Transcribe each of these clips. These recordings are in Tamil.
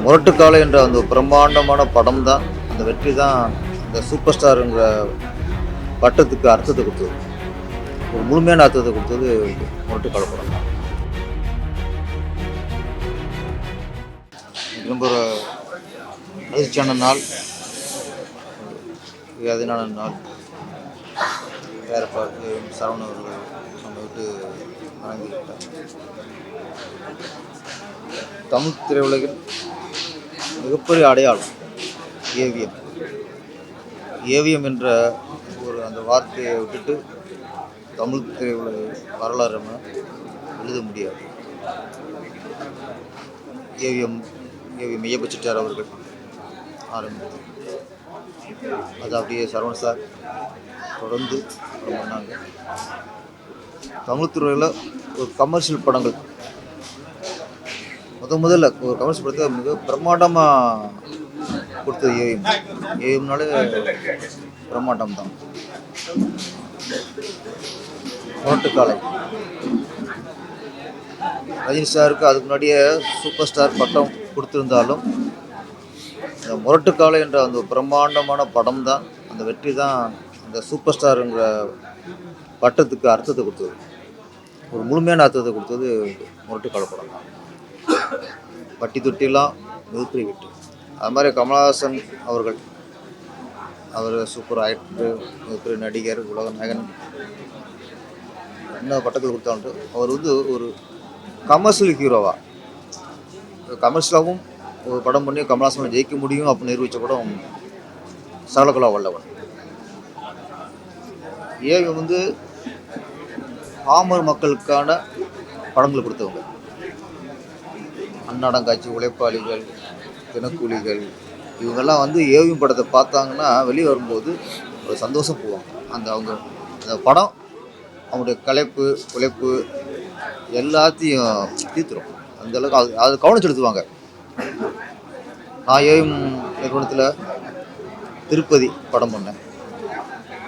முரட்டுக்காலை என்ற அந்த பிரம்மாண்டமான படம் தான், அந்த வெற்றி தான் இந்த சூப்பர் ஸ்டாருங்கிற பட்டத்துக்கு அர்த்தத்தை கொடுத்தது. ஒரு முழுமையான அர்த்தத்தை கொடுத்தது முரட்டுக்காலை படம் தான். ரொம்ப ஒரு அதிர்ச்சியான நாள், வேதனையான நாள். வேறப்பாடு சரவண அவர்கள் நம்ம விட்டு வழங்கிவிட்டார். தமிழ் திரையுலகில் மிகப்பெரிய அடையாளம் ஏவிஎம். ஏவிஎம் என்ற அந்த வார்த்தையை விட்டுட்டு தமிழ் திரையுலக வரலாறு நம்ம எழுத முடியாது. ஏவிஎம் ஐயப்ப செட்டியார் அவர்கள் ஆரம்பித்தார். அது அப்படியே சரவண சார் தொடர்ந்து பண்ணாங்க. தமிழ் துறையில் ஒரு கமர்ஷியல் படங்கள் முதல்ல ஒரு கமர்ஷியல் படத்தை மிக பிரம்மாண்டமாக கொடுத்தது ஏவிஎம். ஏவிஎம்னாலே பிரம்மாண்டம் தான். முரட்டுக்காலை ரஜினி சாருக்கு அதுக்கு முன்னாடியே சூப்பர் ஸ்டார் பட்டம் கொடுத்துருந்தாலும் இந்த முரட்டுக்காலை என்ற அந்த பிரம்மாண்டமான படம் தான், அந்த வெற்றி தான் அந்த சூப்பர் ஸ்டாருங்கிற பட்டத்துக்கு அர்த்தத்தை கொடுத்தது. ஒரு முழுமையான அர்த்தத்தை கொடுத்தது முரட்டுக்காலை படம் தான். பட்டி தொட்டிலாம் மிகப்பெரிய வெற்றி. அது மாதிரி கமலஹாசன் அவர்கள், அவர் சூப்பர் ஆக்டர், மிகப்பெரிய நடிகர், உலக நாயகன், என்ன பட்டங்கள் கொடுத்தான்ட்டு அவர் ஒரு கமர்ஷியல் ஹீரோவா, கமர்ஷியலாகவும் ஒரு படம் பண்ணி கமலஹாசனை ஜெயிக்க முடியும் அப்படின்னு நிரூபித்த படம் சகலகலா வல்லவன். ஏவிஎம் பாமர் மக்களுக்கான படங்கள் கொடுத்தவங்க. அன்னாடங்காட்சி, உழைப்பாளிகள், தினக்கூலிகள், இவங்கெல்லாம் ஏவிஎம் படத்தை பார்த்தாங்கன்னா வெளியே வரும்போது ஒரு சந்தோஷம் போவாங்க. அந்த படம் அவங்களுடைய களைப்பு, உழைப்பு எல்லாத்தையும் தீர்த்துரும். அந்தளவுக்கு அது கவனம் செலுத்துவாங்க. நான் ஏவிஎம் நிறுவனத்தில் திருப்பதி படம் பண்ணேன்.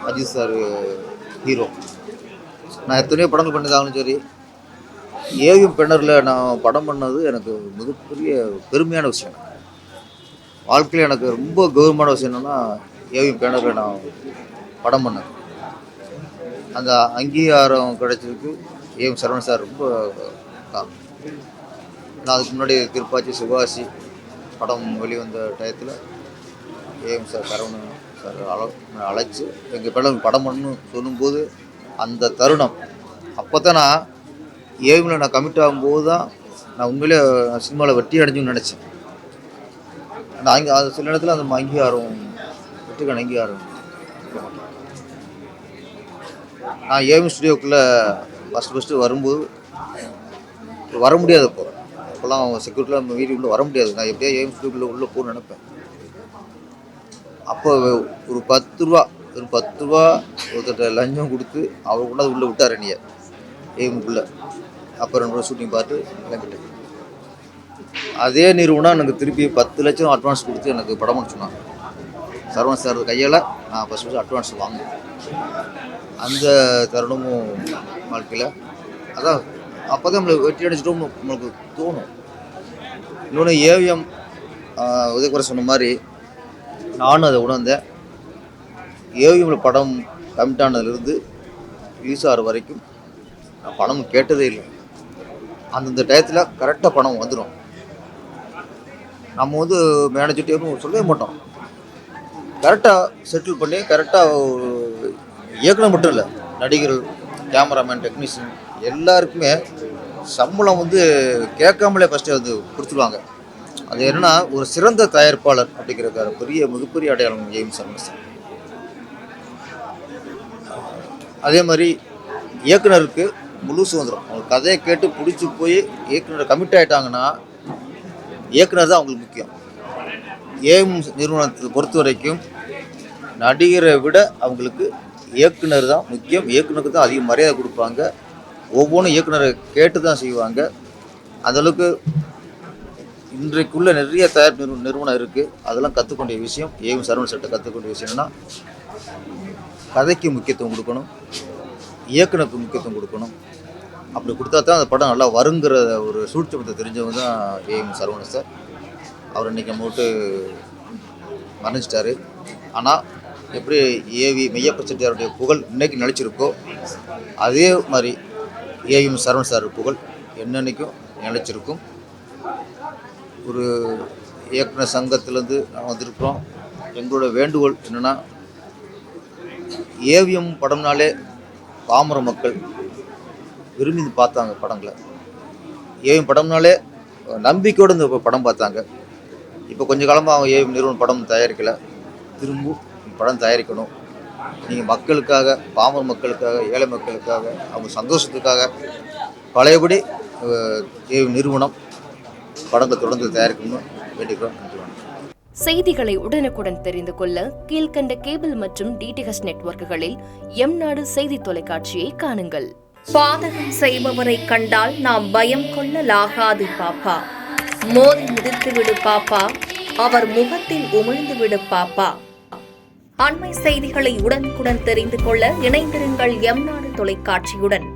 Ajith sir hero. நான் எத்தனையோ படங்கள் பண்ணியிருந்தாலும் சரி, ஏவிஎம் பெண்ணரில் நான் படம் பண்ணது எனக்கு மிகப்பெரிய பெருமையான விஷயம். வாழ்க்கையில் எனக்கு ரொம்ப கௌரவமான விஷயம் என்னென்னா, ஏவிஎம் பெண்ணரில் நான் படம் பண்ணேன். அந்த அங்கீகாரம் கிடைச்சதுக்கு ஏவிஎம் சரவண சார் ரொம்ப காரணம். நான் அதுக்கு முன்னாடி திருப்பாச்சி, சிவாசி படம் வெளிவந்த டயத்தில் ஏவிஎம் சார் சரவண சார் அழைச்சி எங்கள் படம் பண்ணணும்னு சொல்லும்போது அந்த தருணம், அப்போ தான் நான் ஏவிஎம்மில் நான் கமிட் ஆகும்போது தான் நான் உண்மையிலே சினிமாவில் வெற்றி அடைஞ்சுன்னு நினச்சேன். அது சில நேரத்தில் அந்த அங்கீகாரம், வெற்றிக்கான அங்கீகாரம். நான் ஏவிஎம் ஸ்டுடியோக்குள்ளே ஃபஸ்ட்டு வரும்போது வர முடியாது. அப்போல்லாம் செக்யூரிட்டியில் நம்ம வீட்டுக்குள்ளே வர முடியாது. நான் எப்படியா ஏவிஎம் ஸ்டுடியோக்குள்ளே உள்ளே போகணும்னு நினைப்பேன். அப்போ ஒரு 10 ரூபா ஒருத்தர் லஞ்சம் கொடுத்து அவர் கொண்டாந்து உள்ளே விட்டார் என்னைய ஏவிஎம்குள்ளே. அப்போ 2 ரூபா ஷூட்டிங் பார்த்து கிளம்பிட்டேன். அதே நிறுவனம் எனக்கு திருப்பி 10 லட்சம் அட்வான்ஸ் கொடுத்து எனக்கு படம் பண்ண சொன்னாங்க. சரவண சார் கையால் நான் ஃபஸ்ட்டு அட்வான்ஸ் வாங்கினேன். அந்த தருணமும் வாழ்க்கையில் அதான் அப்போ தான் நம்மளுக்கு வெற்றி அடைச்சிட்டோம்னு நம்மளுக்கு தோணும். இன்னொன்று ஏவிஎம் உதயகுமார் சொன்ன மாதிரி நானும் அதை உணர்ந்தேன். ஏவிஎம்மில் படம் கமிட் ஆனதுலேருந்து ரிலீஸ் ஆகிற வரைக்கும் நான் பணம் கேட்டதே இல்லை. அந்தந்த டயத்தில் கரெக்டாக பணம் வந்துடும். நம்ம மேனேஜர்கிட்டையும் சொல்லவே மாட்டோம். கரெக்டாக செட்டில் பண்ணி கரெக்டாக இயக்குனர் மட்டும் இல்லை, நடிகர்கள், கேமராமேன், டெக்னீஷியன் எல்லாருக்குமே சம்பளம் கேட்காமலே ஃபஸ்ட்டு கொடுத்துருவாங்க. அது என்னென்னா ஒரு சிறந்த தயாரிப்பாளர் அப்படிங்கிற மிகப்பெரிய அடையாளம் ஏவிஎம் சரவண சார். அதே மாதிரி இயக்குனருக்கு முழு சுதந்திரம். அவங்க கதையை கேட்டு பிடிச்சி போய் இயக்குனர் கமிட் ஆகிட்டாங்கன்னா இயக்குனர் தான் அவங்களுக்கு முக்கியம். ஏவிஎம் நிறுவனத்தை பொறுத்த வரைக்கும் நடிகரை விட அவங்களுக்கு இயக்குனர் தான் முக்கியம். இயக்குனருக்கு தான் அதிக மரியாதை கொடுப்பாங்க. ஒவ்வொன்றும் இயக்குனரை கேட்டு தான் செய்வாங்க. அந்தளவுக்கு இன்றைக்குள்ள நிறைய தயாரிப்பு நிறுவனம் இருக்குது. அதெல்லாம் கற்றுக்கொண்ட விஷயம் ஏவிஎம் சரவண சார்கிட்ட கற்றுக்கொண்ட விஷயம் என்னென்னா, கதைக்கு முக்கியத்துவம் கொடுக்கணும், இயக்குனருக்கு முக்கியத்துவம் கொடுக்கணும். அப்படி கொடுத்தா தான் அந்த படம் நல்லா வருங்கிற ஒரு சூட்சமத்தை தெரிஞ்சவங்க தான் ஏவிஎம் சரவண சார். அவர் இன்றைக்கி நம்ம விட்டு மறைஞ்சிட்டார். ஆனால் எப்படி ஏவி மெய்யப்ப செட்டியாருடைய புகழ் இன்றைக்கி நிலைச்சிருக்கோ அதே மாதிரி ஏவிஎம் சரவணன் சார் புகழ் என்னன்னைக்கும் நிலைச்சிருக்கும். ஒரு இயக்குனர் சங்கத்திலேருந்து நான் வந்திருக்கிறோம். எங்களோட வேண்டுகோள் என்னென்னா, ஏவிஎம் படம்னாலே பாமர மக்கள் விரும்பி பார்த்தாங்க படங்களை. ஏவிஎம் படம்னாலே நம்பிக்கையோடு இந்த படம் பார்த்தாங்க. இப்போ கொஞ்சம் காலமாக அவங்க ஏவிஎம் நிறுவனம் படம் தயாரிக்கலை. திரும்ப படம் தயாரிக்கணும். நீங்கள் மக்களுக்காக, பாமர மக்களுக்காக, ஏழை மக்களுக்காக, அவங்க சந்தோஷத்துக்காக பழையபடி ஏவிஎம் நிறுவனம் படங்களை தொடர்ந்து தயாரிக்கணும்னு வேண்டிக்கிறோம். செய்திகளை உடனுக்குடன் தெரிந்து கொள்ள கீழ்கண்ட கேபிள் மற்றும் டிடிஹெச் நெட்வொர்க்குகளில் எம்நாடு செய்தி தொலைக்காட்சியை காணுங்கள். பாதகம் செய்பவரை கண்டால் நாம் பயம் கொள்ளலாகாது பாப்பா. மோதி மிதித்துவிடு பாப்பா, அவர் முகத்தில் உமிழ்ந்துவிடு பாப்பா. அண்மை செய்திகளை உடனுக்குடன் தெரிந்து கொள்ள இணைந்திருங்கள் எம்நாடு தொலைக்காட்சியுடன்.